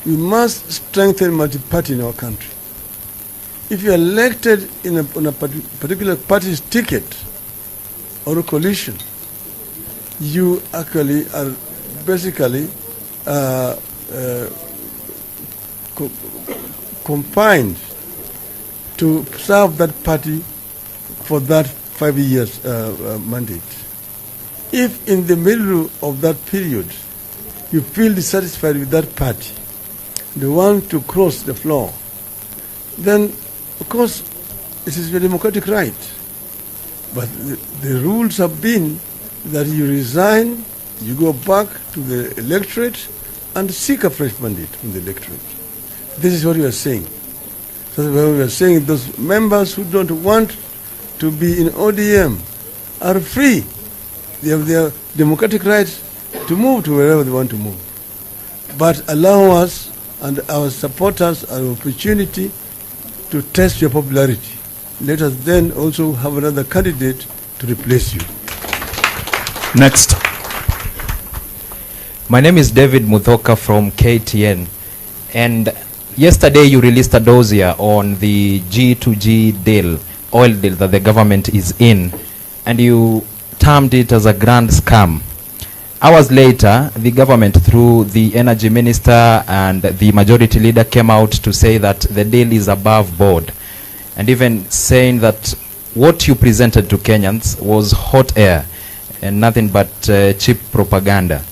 we must strengthen multi-party in our country. If you are elected on a particular party's ticket or a coalition, you actually are basically confined to serve that party for that 5 years mandate. If in the middle of that period you feel dissatisfied with that party, they want to cross the floor, then of course it is your democratic right. But the rules have been that you resign, you go back to the electorate and seek a fresh mandate from the electorate. This is what we are saying. So we are saying those members who don't want to be in ODM are free. They have their democratic right to move to wherever they want to move. But allow us and our supporters an opportunity to test your popularity. Let us then also have another candidate to replace you. Next. My name is David Muthoka from KTN. And yesterday you released a dossier on the G2G deal, oil deal that the government is in, and you termed it as a grand scam. Hours later, the government, through the energy minister and the majority leader, came out to say that the deal is above board, and even saying that what you presented to Kenyans was hot air and nothing but cheap propaganda.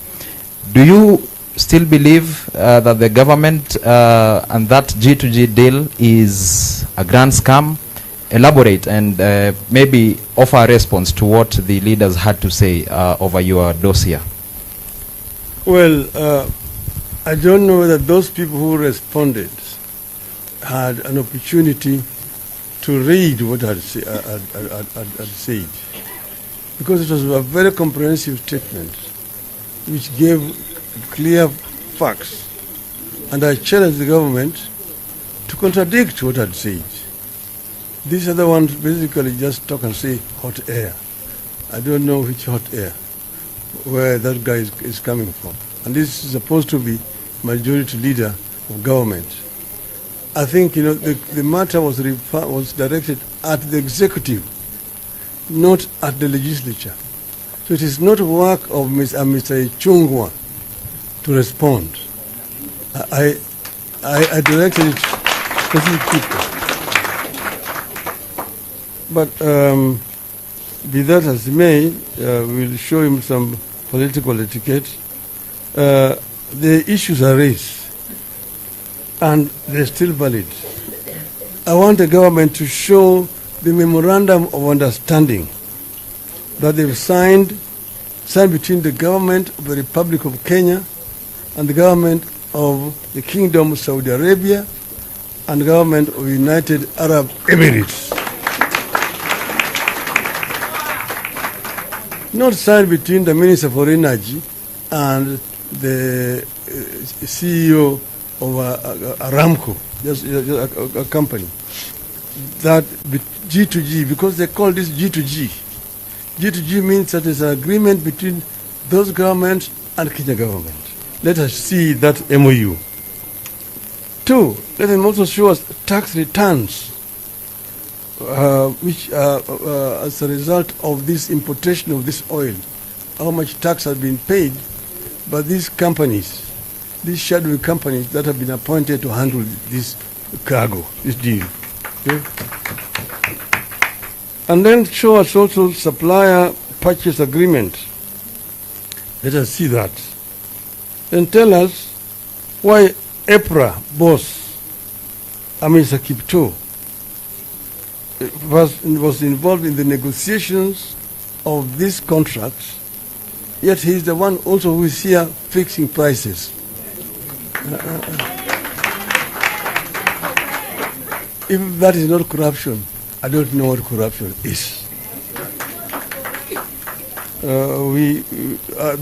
Do you still believe that the government and that G2G deal is a grand scam? Elaborate and maybe offer a response to what the leaders had to say over your dossier. Well, I don't know whether those people who responded had an opportunity to read what I had said, because it was a very comprehensive statement which gave clear facts, and I challenged the government to contradict what I had said. These other ones basically just talk and say hot air. I don't know which hot air, where that guy is coming from. And this is supposed to be majority leader of government. I think, the matter was directed at the executive, not at the legislature. So it is not work of Mr. Chungwa to respond. I directed it to specific people. But be that as it may, we'll show him some political etiquette. The issues are raised, and they're still valid. I want the government to show the memorandum of understanding that they've signed between the government of the Republic of Kenya and the government of the Kingdom of Saudi Arabia and the government of the United Arab Emirates. Not signed between the Minister for Energy and the CEO of Aramco, just a company. That G2G, because they call this G2G. G2G means that it's an agreement between those governments and Kenya government. Let us see that MOU. 2, let them also show us tax returns which as a result of this importation of this oil, how much tax has been paid by these companies, these shadowy companies that have been appointed to handle this cargo, this deal. Okay? And then show us also supplier purchase agreement. Let us see that. Then tell us why EPRA boss, Amisa Kipto, was involved in the negotiations of these contracts, yet he is the one also who is here fixing prices. If that is not corruption, I don't know what corruption is.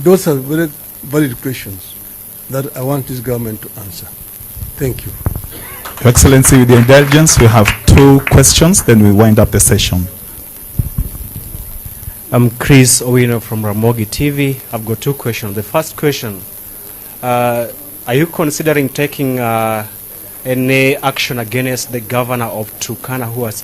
Those are very valid questions that I want this government to answer. Thank you. Your Excellency, with your indulgence, we have 2 questions, then we wind up the session. I'm Chris Owino from Ramogi TV. I've got 2 questions. The first question, Are you considering taking any action against the governor of Turkana who has